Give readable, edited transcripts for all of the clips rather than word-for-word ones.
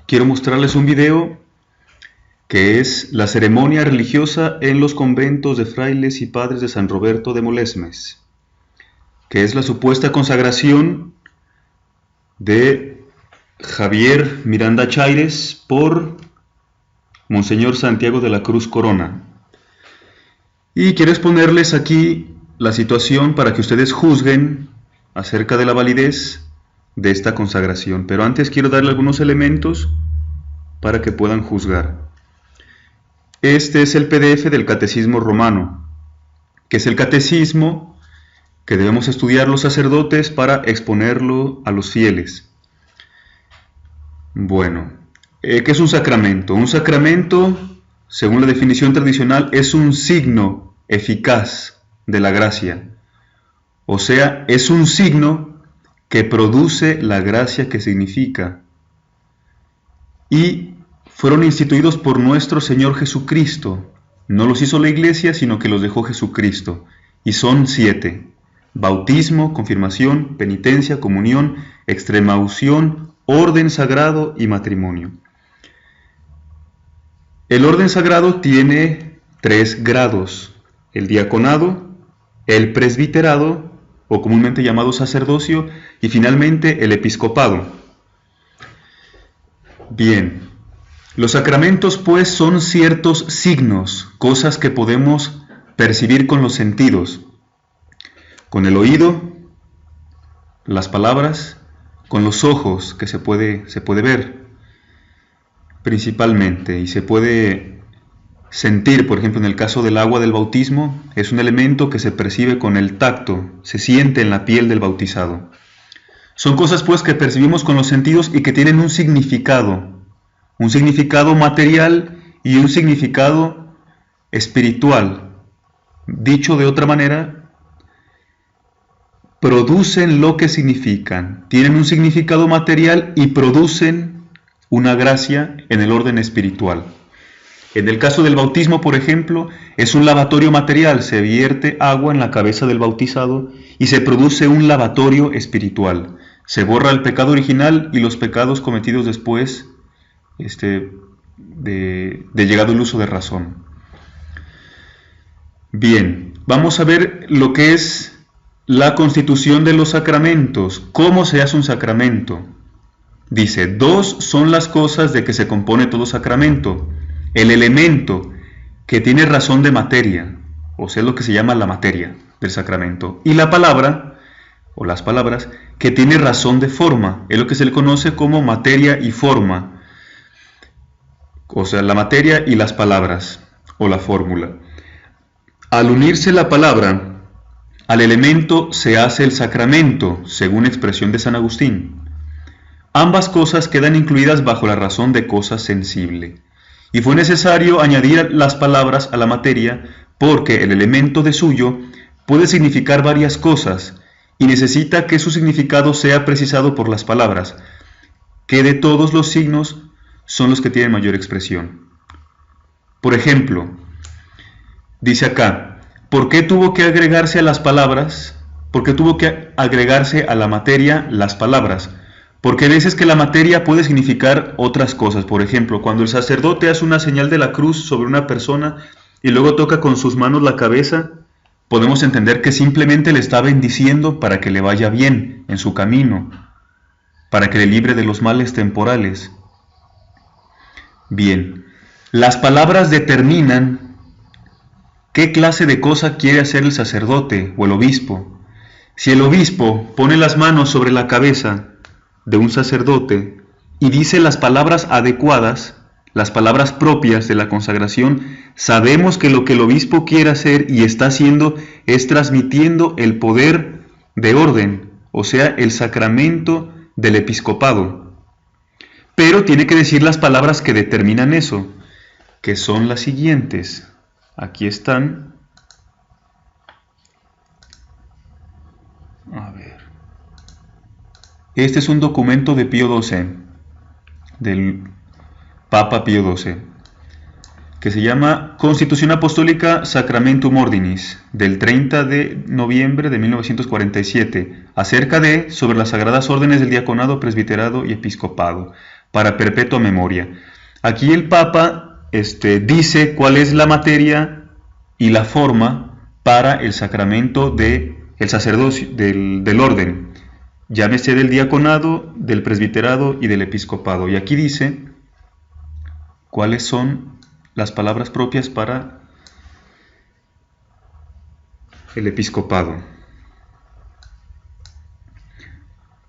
quiero mostrarles un video que es la ceremonia religiosa en los conventos de frailes y padres de San Roberto de Molesmes, que es la supuesta consagración de Javier Miranda Chaires por Monseñor Santiago de la Cruz Corona. Y quiero exponerles aquí la situación para que ustedes juzguen acerca de la validez de esta consagración. Pero antes quiero darle algunos elementos para que puedan juzgar. Este es el PDF del Catecismo Romano, que es el catecismo que debemos estudiar los sacerdotes para exponerlo a los fieles. Bueno, ¿qué es un sacramento? Un sacramento, según la definición tradicional, es un signo eficaz de la gracia. O sea, es un signo que produce la gracia que significa. Y fueron instituidos por nuestro Señor Jesucristo. No los hizo la Iglesia, sino que los dejó Jesucristo. Y son 7. Bautismo, confirmación, penitencia, comunión, extremaunción, orden sagrado y matrimonio. El orden sagrado tiene 3 grados: el diaconado, el presbiterado, o comúnmente llamado sacerdocio, y finalmente el episcopado. Bien, los sacramentos pues son ciertos signos, cosas que podemos percibir con los sentidos, con el oído, las palabras, con los ojos, que se puede ver principalmente, y se puede sentir. Por ejemplo, en el caso del agua del bautismo, es un elemento que se percibe con el tacto, se siente en la piel del bautizado. Son cosas pues que percibimos con los sentidos y que tienen un significado material y un significado espiritual. Dicho de otra manera, producen lo que significan, tienen un significado material y producen una gracia en el orden espiritual. En el caso del bautismo, por ejemplo, es un lavatorio material, se vierte agua en la cabeza del bautizado y se produce un lavatorio espiritual. Se borra el pecado original y los pecados cometidos después de llegado el uso de razón. Bien, vamos a ver lo que es la constitución de los sacramentos. ¿Cómo se hace un sacramento? Dice, 2 son las cosas de que se compone todo sacramento: el elemento, que tiene razón de materia, o sea, lo que se llama la materia del sacramento, y la palabra, o las palabras, que tiene razón de forma, es lo que se le conoce como materia y forma. O sea, la materia y las palabras, o la fórmula. Al unirse la palabra al elemento se hace el sacramento, según expresión de San Agustín. Ambas cosas quedan incluidas bajo la razón de cosa sensible. Y fue necesario añadir las palabras a la materia, porque el elemento de suyo puede significar varias cosas, y necesita que su significado sea precisado por las palabras, que de todos los signos son los que tienen mayor expresión. Por ejemplo, dice acá, ¿por qué tuvo que agregarse a las palabras? ¿Por qué tuvo que agregarse a la materia las palabras? Porque hay veces que la materia puede significar otras cosas. Por ejemplo, cuando el sacerdote hace una señal de la cruz sobre una persona y luego toca con sus manos la cabeza, podemos entender que simplemente le está bendiciendo para que le vaya bien en su camino, para que le libre de los males temporales. Bien, las palabras determinan qué clase de cosa quiere hacer el sacerdote o el obispo. Si el obispo pone las manos sobre la cabeza de un sacerdote y dice las palabras adecuadas, las palabras propias de la consagración, sabemos que lo que el obispo quiere hacer y está haciendo es transmitiendo el poder de orden, o sea, el sacramento del episcopado. Pero tiene que decir las palabras que determinan eso, que son las siguientes. Aquí están. A ver. Este es un documento de Pío XII, del Papa Pío XII, que se llama Constitución Apostólica Sacramentum Ordinis, del 30 de noviembre de 1947, sobre las sagradas órdenes del diaconado, presbiterado y episcopado. para perpetua memoria. Aquí el Papa dice cuál es la materia y la forma para el sacramento del sacerdocio, del orden, llámese del diaconado, del presbiterado y del episcopado. Y aquí dice cuáles son las palabras propias para el episcopado.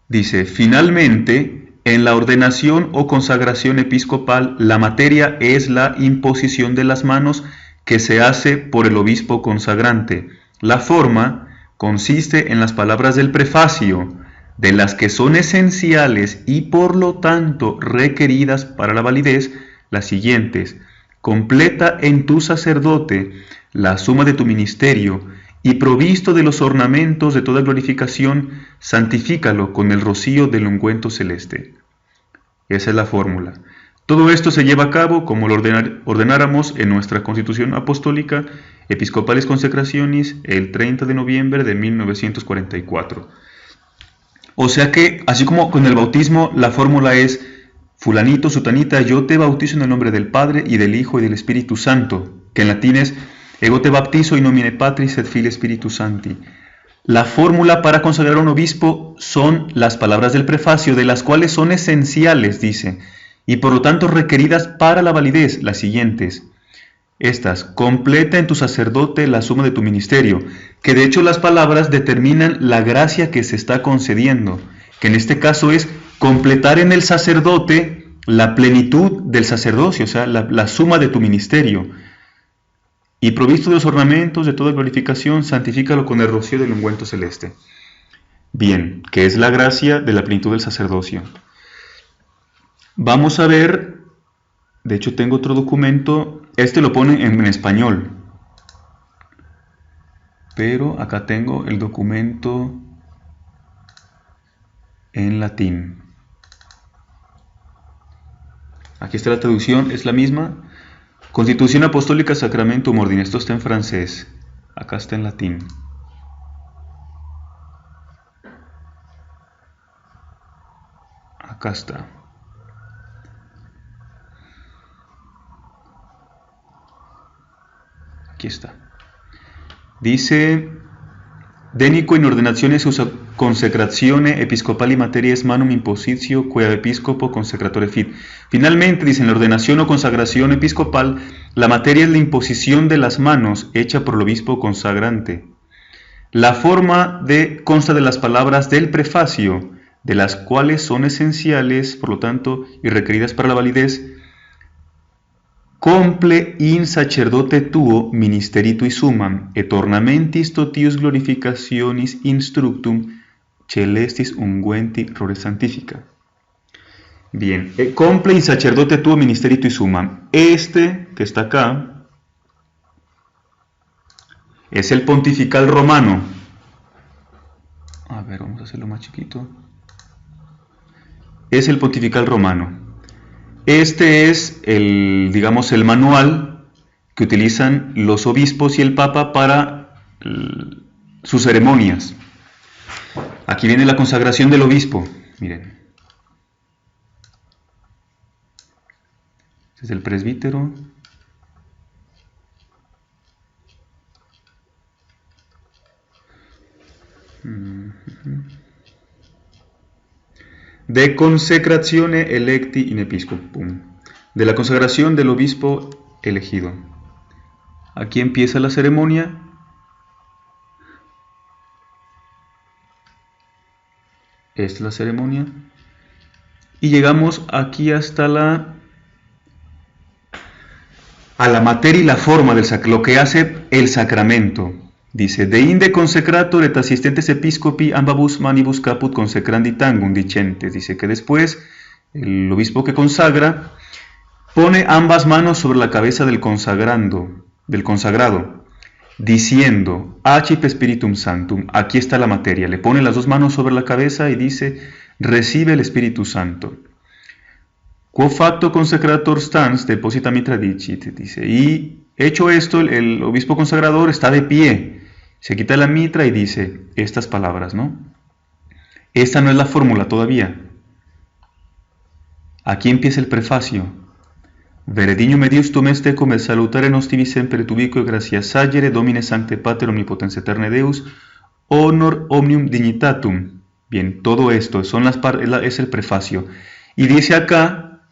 Dice: finalmente, en la ordenación o consagración episcopal, la materia es la imposición de las manos que se hace por el obispo consagrante. La forma consiste en las palabras del prefacio, de las que son esenciales y por lo tanto requeridas para la validez, las siguientes: completa en tu sacerdote la suma de tu ministerio, y provisto de los ornamentos de toda glorificación, santifícalo con el rocío del ungüento celeste. Esa es la fórmula. Todo esto se lleva a cabo como lo ordenáramos en nuestra Constitución Apostólica Episcopales Consecrationis el 30 de noviembre de 1944. O sea que, así como con el bautismo, la fórmula es: fulanito, sutanita, yo te bautizo en el nombre del Padre, y del Hijo, y del Espíritu Santo, que en latín es: ego te baptizo in nomine Patris et Filii Spiritus Sancti. La fórmula para consagrar a un obispo son las palabras del prefacio, de las cuales son esenciales, dice, y por lo tanto requeridas para la validez, las siguientes. Estas: completa en tu sacerdote la suma de tu ministerio, que de hecho las palabras determinan la gracia que se está concediendo, que en este caso es completar en el sacerdote la plenitud del sacerdocio, o sea, la suma de tu ministerio. Y provisto de los ornamentos de toda glorificación, santifícalo con el rocío del ungüento celeste. Bien, ¿qué es la gracia de la plenitud del sacerdocio? Vamos a ver, de hecho tengo otro documento, lo pone en español, pero acá tengo el documento en latín. Aquí está la traducción, es la misma. Constitución Apostólica Sacramentum Ordine. Esto está en francés. Acá está en latín. Acá está. Aquí está. Dice: Denico in ordinazione sus consecrazione episcopali materias manum impositio quia episcopo consecratore fit. Finalmente, dice, en la ordenación o consagración episcopal, la materia es la imposición de las manos hecha por el obispo consagrante. La forma consta de las palabras del prefacio, de las cuales son esenciales, por lo tanto, y requeridas para la validez: comple in sacerdote tuo ministeritui sumam, et ornamentis totius glorificationis instructum celestis unguenti rore santifica. Bien, comple in sacerdote tuo ministeritui sumam. Que está acá es el pontifical romano. A ver, vamos a hacerlo más chiquito. Es el pontifical romano. Este es el manual que utilizan los obispos y el Papa para sus ceremonias. Aquí viene la consagración del obispo. Miren. Este es el presbítero. De consecratione electi in episcopum, de la consagración del obispo elegido. Aquí empieza la ceremonia. Esta es la ceremonia. Y llegamos aquí hasta a la materia y la forma del lo que hace el sacramento. Dice: de inde consecrator et assistentes episcopi ambabus manibus caput consecrandi tangum dicentes. Dice que después el obispo que consagra pone ambas manos sobre la cabeza del consagrado, diciendo: Acip Spiritum Sanctum. Aquí está la materia. Le pone las dos manos sobre la cabeza y dice: recibe el Espíritu Santo. Quo facto consecrator stans deposita mitra dicit. Dice, y hecho esto, el obispo consagrador está de pie, se quita la mitra y dice estas palabras, ¿no? Esta no es la fórmula todavía. Aquí empieza el prefacio. Veredignum medius tum est tecum et salutare nos tibi semper et ubique gratia sagere Domine Sancte Pater Omnipotens Eterne Deus honor omnium dignitatum. Bien, todo esto es el prefacio. Y dice acá,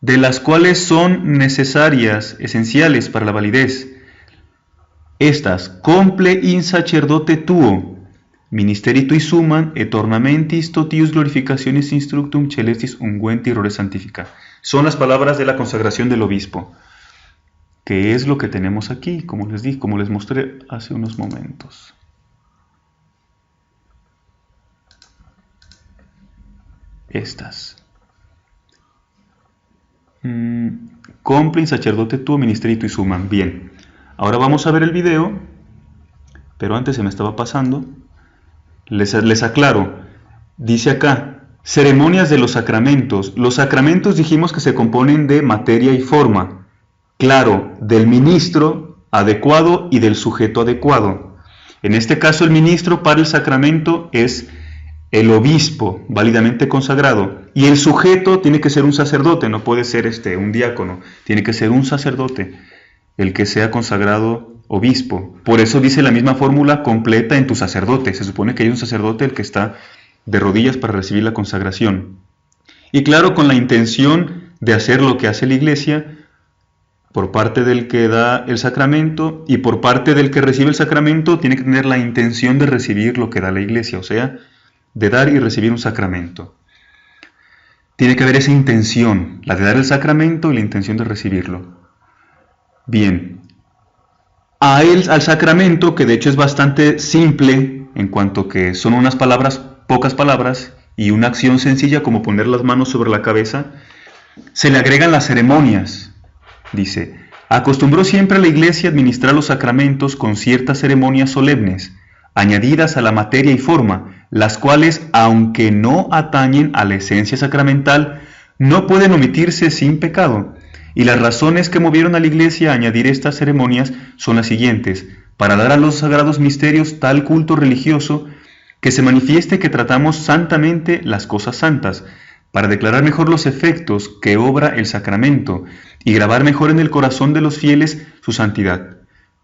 de las cuales son necesarias, esenciales para la validez. Estas, comple in sacerdote tuo, ministeri tui suman, et ornamentis totius glorificationis instructum celestis unguenti rore santifica. Son las palabras de la consagración del obispo, que es lo que tenemos aquí, como les dije, como les mostré hace unos momentos. Estas. Complin sacerdote tuo ministeri tui suman. Bien, ahora vamos a ver el video, pero antes se me estaba pasando. Les aclaro, dice acá, ceremonias de los sacramentos. Los sacramentos dijimos que se componen de materia y forma. Claro, del ministro adecuado y del sujeto adecuado. En este caso el ministro para el sacramento es el obispo válidamente consagrado, y el sujeto tiene que ser un sacerdote, no puede ser un diácono, tiene que ser un sacerdote el que sea consagrado obispo. Por eso dice la misma fórmula, completa en tu sacerdote. Se supone que hay un sacerdote el que está de rodillas para recibir la consagración. Y claro, con la intención de hacer lo que hace la Iglesia, por parte del que da el sacramento y por parte del que recibe el sacramento, tiene que tener la intención de recibir lo que da la Iglesia, o sea, de dar y recibir un sacramento. Tiene que haber esa intención, la de dar el sacramento y la intención de recibirlo. Bien, al sacramento, que de hecho es bastante simple, en cuanto que son unas palabras, pocas palabras, y una acción sencilla como poner las manos sobre la cabeza, se le agregan las ceremonias. Dice, acostumbró siempre a la Iglesia administrar los sacramentos con ciertas ceremonias solemnes, añadidas a la materia y forma, las cuales, aunque no atañen a la esencia sacramental, no pueden omitirse sin pecado. Y las razones que movieron a la Iglesia a añadir estas ceremonias son las siguientes: para dar a los sagrados misterios tal culto religioso que se manifieste que tratamos santamente las cosas santas, para declarar mejor los efectos que obra el sacramento y grabar mejor en el corazón de los fieles su santidad,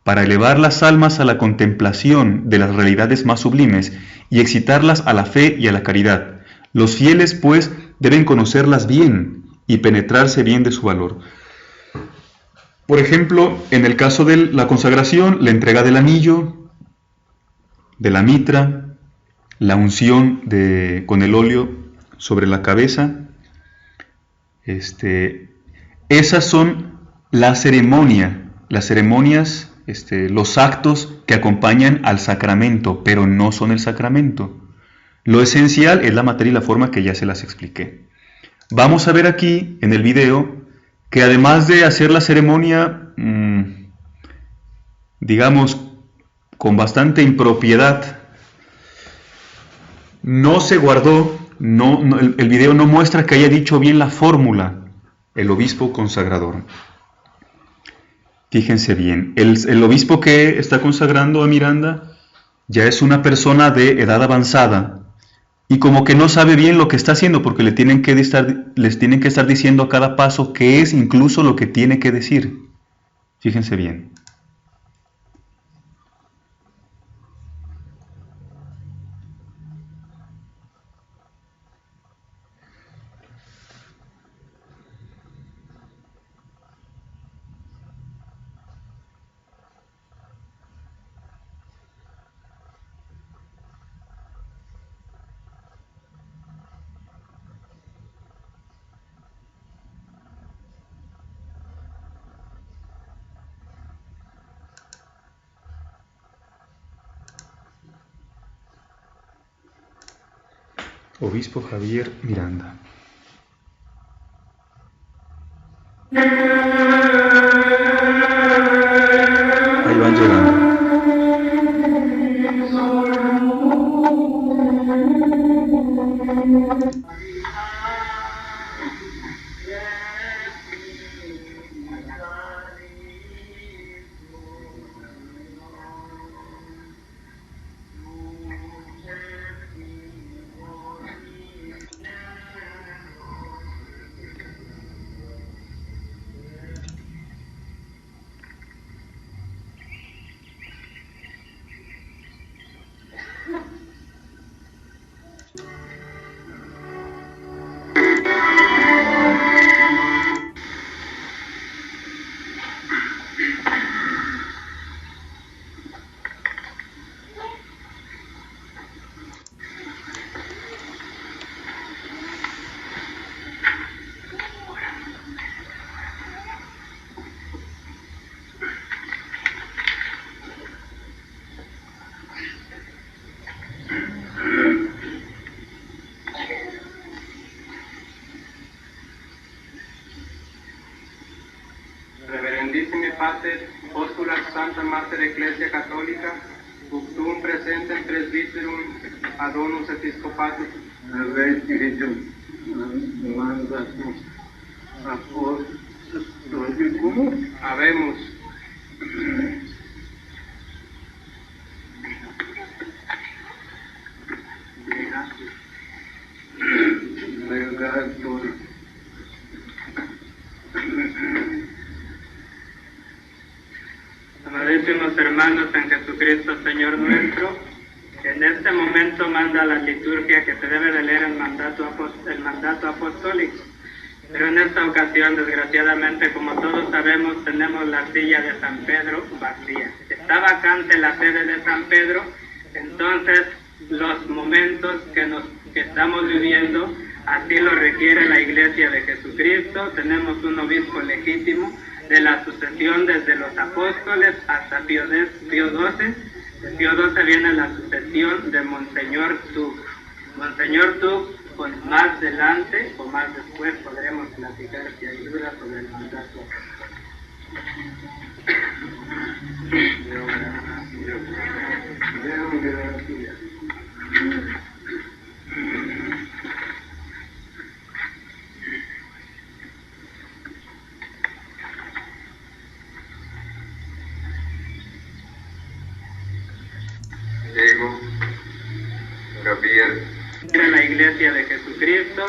para elevar las almas a la contemplación de las realidades más sublimes y excitarlas a la fe y a la caridad. Los fieles, pues, deben conocerlas bien y penetrarse bien de su valor. Por ejemplo, en el caso de la consagración, la entrega del anillo, de la mitra, la unción con el óleo sobre la cabeza, esas son las ceremonias, los actos que acompañan al sacramento, pero no son el sacramento. Lo esencial es la materia y la forma, que ya se las expliqué. Vamos a ver aquí en el video que además de hacer la ceremonia, digamos, con bastante impropiedad, no se guardó, el video no muestra que haya dicho bien la fórmula el obispo consagrador. Fíjense bien, el obispo que está consagrando a Miranda ya es una persona de edad avanzada y como que no sabe bien lo que está haciendo, porque les tienen que estar diciendo a cada paso qué es incluso lo que tiene que decir. Fíjense bien. Obispo Javier Miranda. Ahí van llegando. Sanissimi Pater, Postula Santa Mater Ecclesia Catholica, Uctum Presentem Presbyterum Adonus Episcopatus, Requitum Mandatum Apostolicum, Habemus. Legatur. Amadísimos hermanos en Jesucristo, Señor nuestro, en este momento manda la liturgia que se debe de leer el mandato apostólico. Pero en esta ocasión, desgraciadamente, como todos sabemos, tenemos la silla de San Pedro vacía. Está vacante la sede de San Pedro, entonces los momentos que estamos viviendo, así lo requiere la Iglesia de Jesucristo. Tenemos un obispo legítimo de la sucesión desde los apóstoles hasta Pío XII. De Pío XII viene la sucesión de Monseñor Tuc. Monseñor Tuc, pues más adelante o más después podremos platicar si hay dudas sobre el mandato. Diego, Gabriel, De la Iglesia de Jesucristo.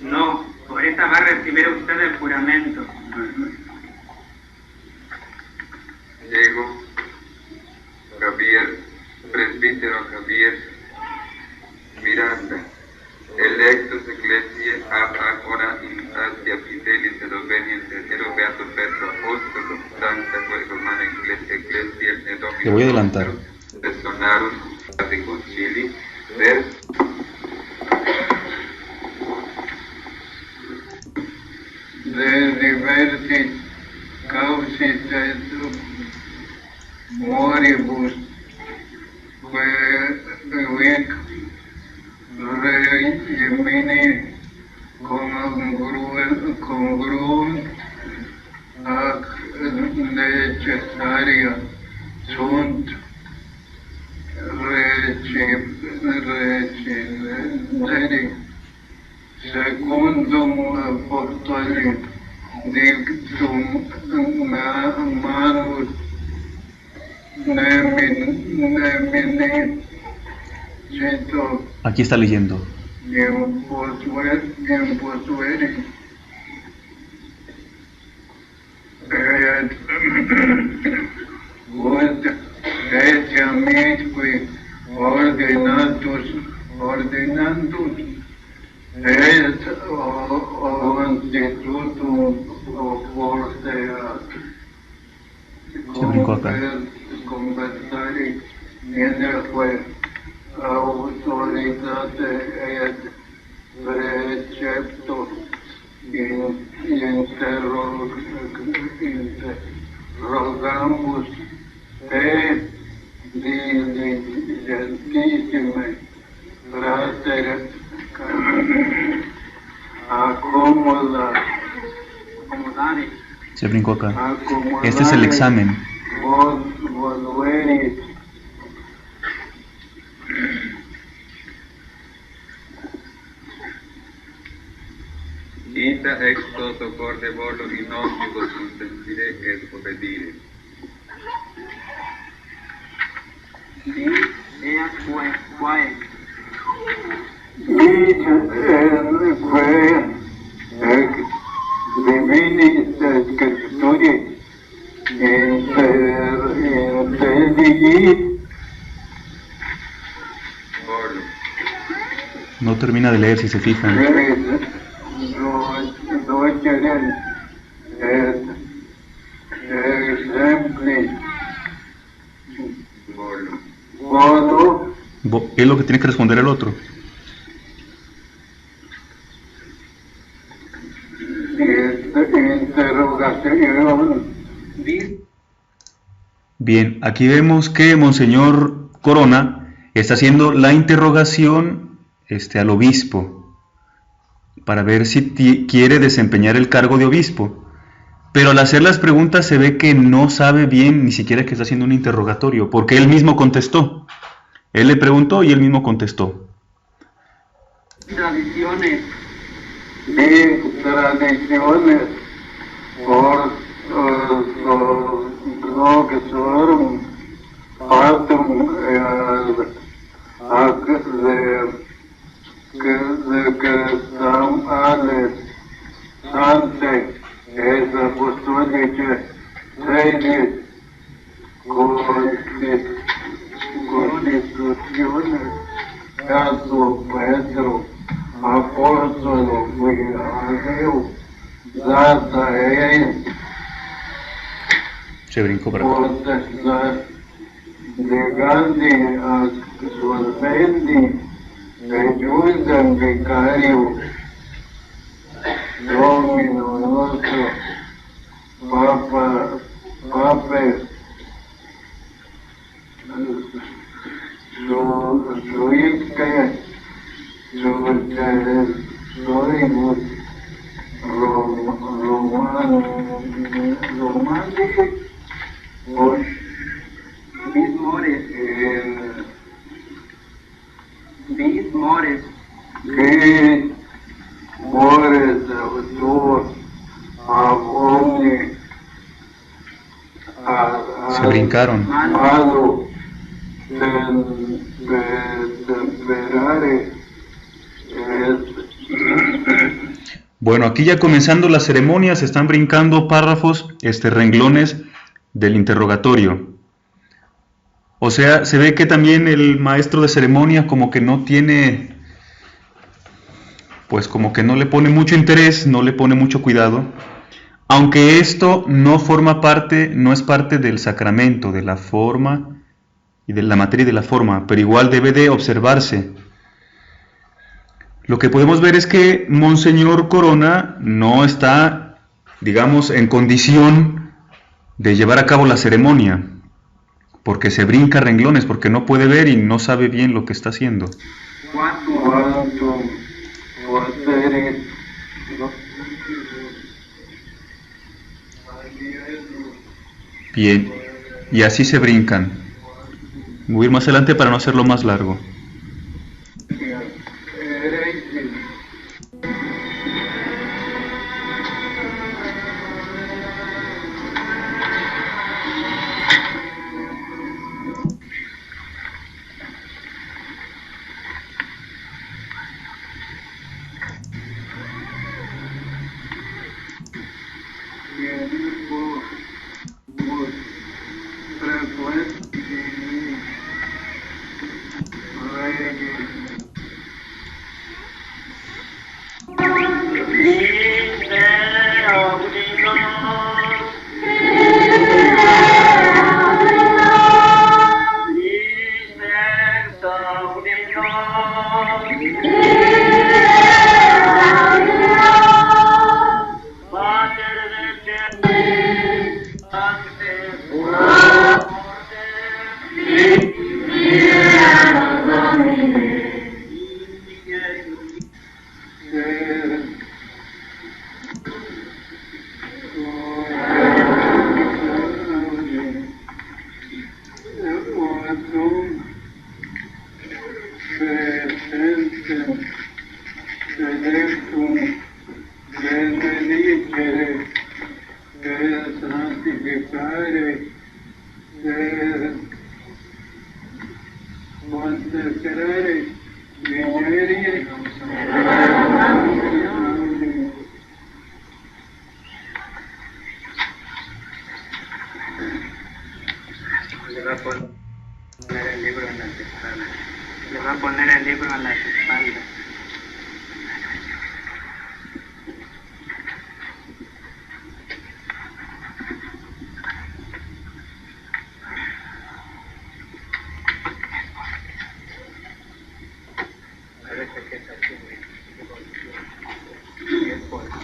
No, ahorita va a recibir usted el juramento. Diego, Gabriel, presbítero Gabriel, Miranda, electus ecclesiae ab agora in gratia fidelis et obediens et beato Petro apostolo, Santa Romana Ecclesia et Dominus. Te voy a adelantar. Personarum ad concili, ver de diversi causis et moribus quae regimini congruent ac necessaria sunt recideri secundum apostoli dictum manus nemini cito Aquí está leyendo. imposueri et amici ordinantus et institutum forteat Se brincó acá. conversari inerque autoritate et preceptos interrogamus te diligentissime frater acomodare. Se brincó acá. Este es el examen. Volveris ita ex toto corde volo in omnibus consentire et obedire. Ea quae. Divinis scripturi interdigit. No termina de leer si se fijan. Es lo que tiene que responder el otro. interrogación. Bien, aquí vemos que Monseñor Corona está haciendo la interrogación al obispo para ver si quiere desempeñar el cargo de obispo. Pero al hacer las preguntas se ve que no sabe bien ni siquiera que está haciendo un interrogatorio, porque él mismo contestó. Él le preguntó y él mismo contestó. Tradiciones. Tradiciones por lo que son parte que están es apostólica seis constituciones caso Pedro apóstolo Miguel data Se brincó para acá. legandi solvendi ayudan vicario Domino nostro Pape Luisque Soimus Romántico Bismores que Mores autor Se brincaron. Bueno, aquí ya comenzando la ceremonia se están brincando párrafos, renglones del interrogatorio. O sea, se ve que también el maestro de ceremonia como que no tiene, pues como que no le pone mucho interés, no le pone mucho cuidado, aunque esto no forma parte, no es parte del sacramento, de la forma y de la materia y de la forma, pero igual debe de observarse. Lo que podemos ver es que Monseñor Corona no está, digamos, en condición de llevar a cabo la ceremonia, porque se brinca renglones, porque no puede ver y no sabe bien lo que está haciendo. Bien, y así se brincan. Voy a ir más adelante para no hacerlo más largo. Le va a poner el libro en las espaldas. Parece que es así. Y es porque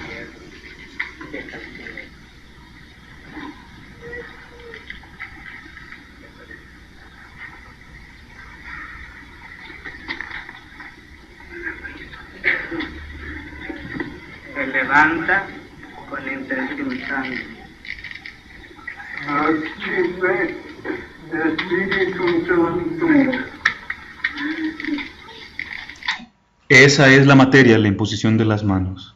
levanta con intención santa. Active Espíritu Santo. Esa es la materia, la imposición de las manos.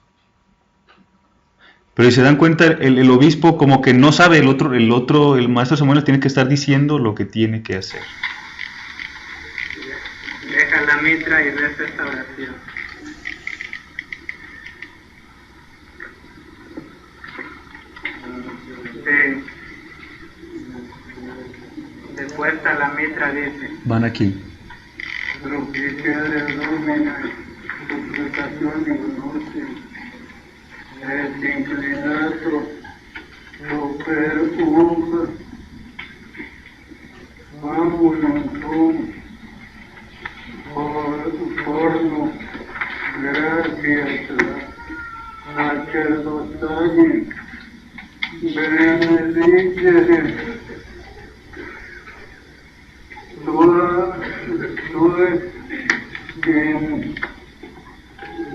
Pero si se dan cuenta, el obispo como que no sabe, el maestro Samuel tiene que estar diciendo lo que tiene que hacer. Deja la mitra y reza esta oración. Sí. Después a la mitra dice. Van aquí. Propiciare Domine, supplicazioni nostre, et inclinato per famulum tuum, forno, gratias, sacerdotali, benedicere, tue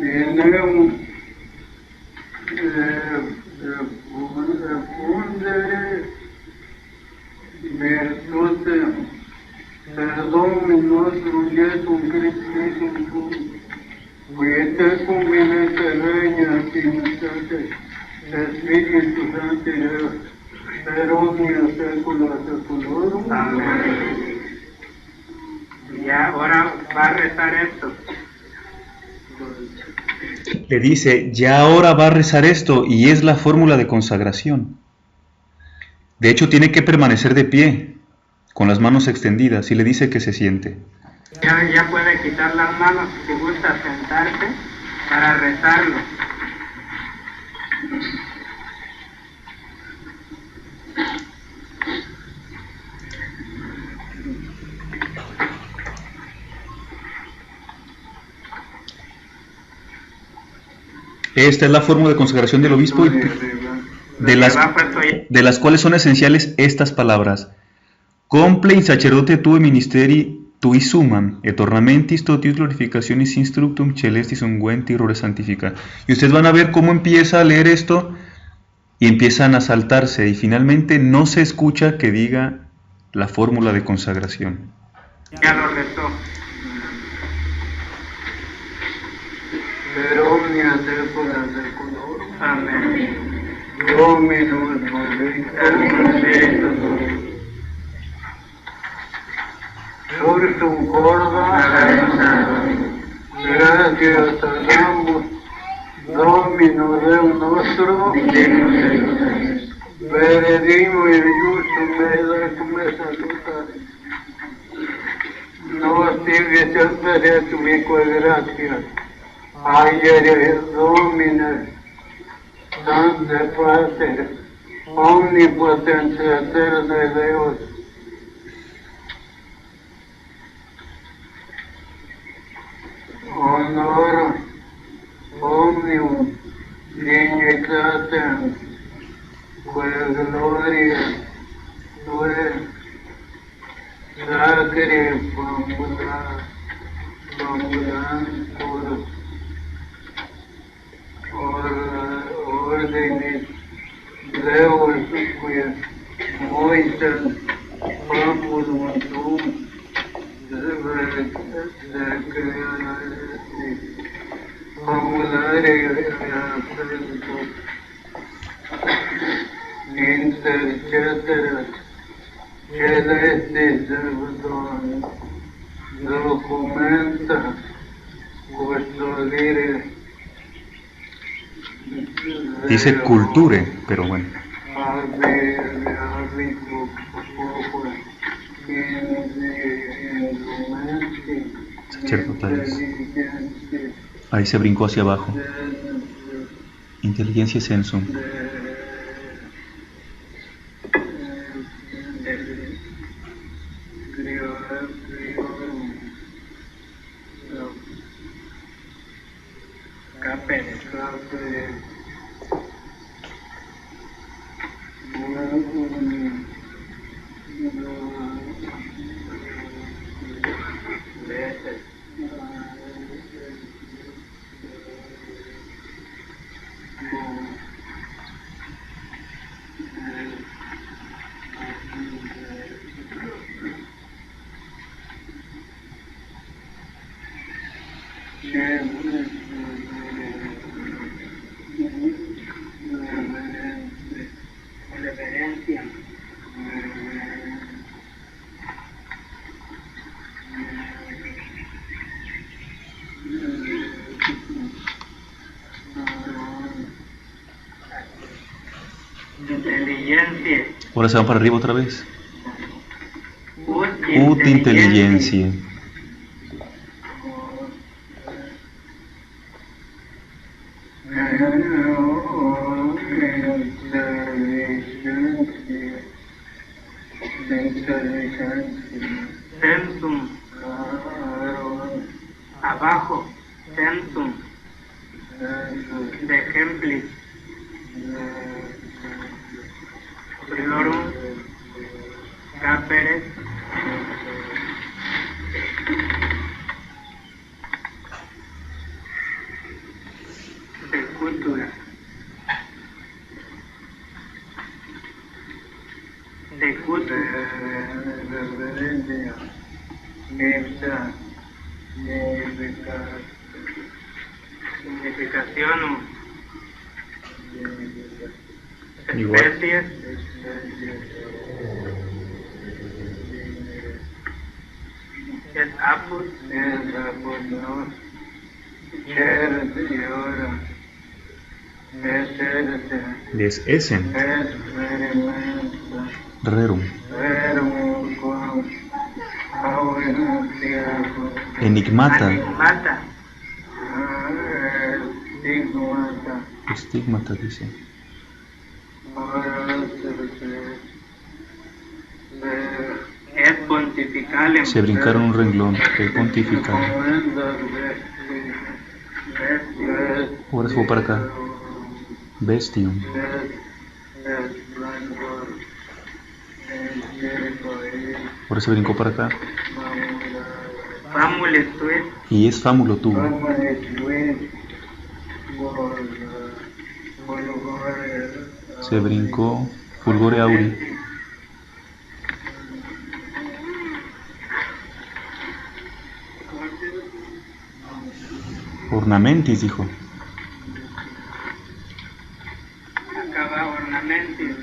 Deneum fundere virtutem per Dominum nostrum Iesum Christum, qui tecum venite regnas in unitate Spiritus Sancti Deus, per omnia saecula saeculorum. Amén. Y ahora va a rezar esto. Le dice, ya ahora va a rezar esto, y es la fórmula de consagración. De hecho, tiene que permanecer de pie, con las manos extendidas, y le dice que se siente. Ya puede quitar las manos si gusta sentarse para rezarlo. Esta es la fórmula de consagración del obispo, de las cuales son esenciales estas palabras. Comple in sacerdote tue ministeri tui sumam, et ornamentis totius glorificationis instructum celestis unguenti rore santifica. Y ustedes van a ver cómo empieza a leer esto y empiezan a saltarse, y finalmente no se escucha que diga la fórmula de consagración. Ya lo rezó. Per omnia saecula saeculorum. Amén. Dominus Spiritus. Sursum corda. Gratias damos. Domino Deum nostro. Benedimo in justum mele cum salutare. Nos tibi semper et ubique gratias. Ayer Domine, Sancte Pater, Omnipotente Eterne Deus, honor, omnium, dignitatem, que gloria, tue, sacri famulantur, ordinis Deus qui moitem famulum tuum famulare intercetera celestis documenta custodire. Dice culture, pero bueno. Sacerdotales. Ahí se brincó hacia abajo. Inteligencia sensum. Reverencia. Inteligencia. Ahora se van para arriba otra vez. Ut Inteligencia. Sensum. Abajo. Sensum. De ejemplis. Priorum. Caperes. De cultura. De cultura. Significación. Igual. Especies. Es apus. Des Essen. Rerum. Enigmata. Enigmata. Estigmata dice. Es pontificale. Se brincaron un renglón. El pontifical. Ahora se fue para acá. Bestium. Ahora se brincó para acá. Famule tuit. Y es fámulo tuvo. Se brincó Fulgore Auri. Ornamentis dijo. Acá va ornamentis.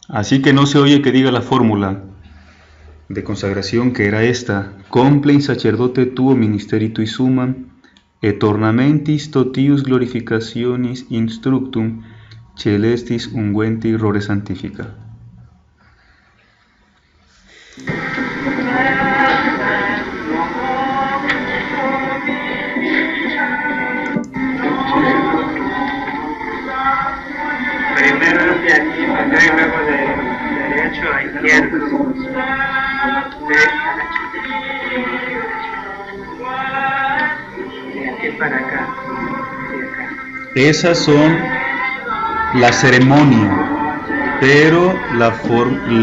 Así que no se oye que diga la fórmula de consagración, que era esta: Comple in sacerdote tuo ministeritui summam, et ornamentis totius glorificationis instructum celestis unguenti rore santifica. Primero hacia aquí, acá y luego de derecho a izquierda. De aquí para acá. Y acá. Esas son la ceremonia, pero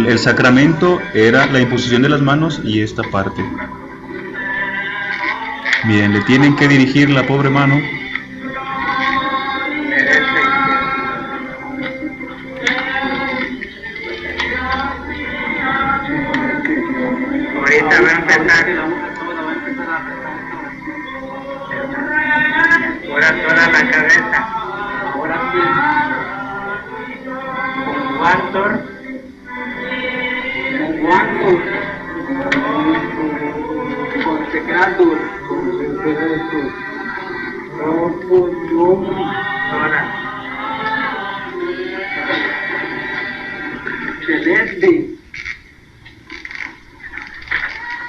el sacramento era la imposición de las manos y esta parte. Bien, le tienen que dirigir la pobre mano. Ahorita va a empezar. Ahora toda la cabeza. Ahora sí. Cuartor. Consecratur. Ahora. Celesti.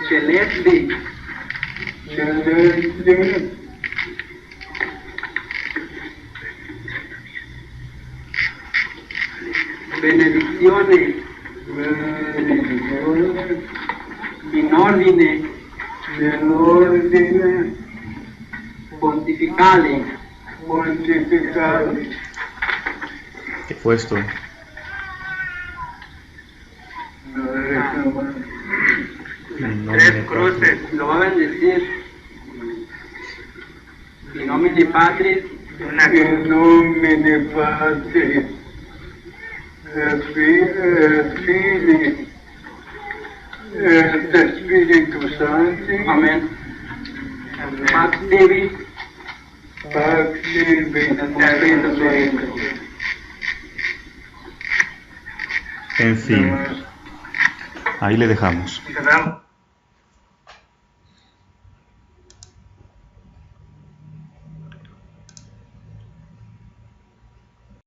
Celesti. Benedicciones. In ordine. Pontificale. ¿Qué fue esto? Tres cruces. Lo va a bendecir. In nomine Patris. Una in nomine Patris, et Filii, et Spiritus Sancti. Amen. Pax Tibi, Pax Tibi, Spiritus Sancti. En fin, ahí le dejamos. Cerramos.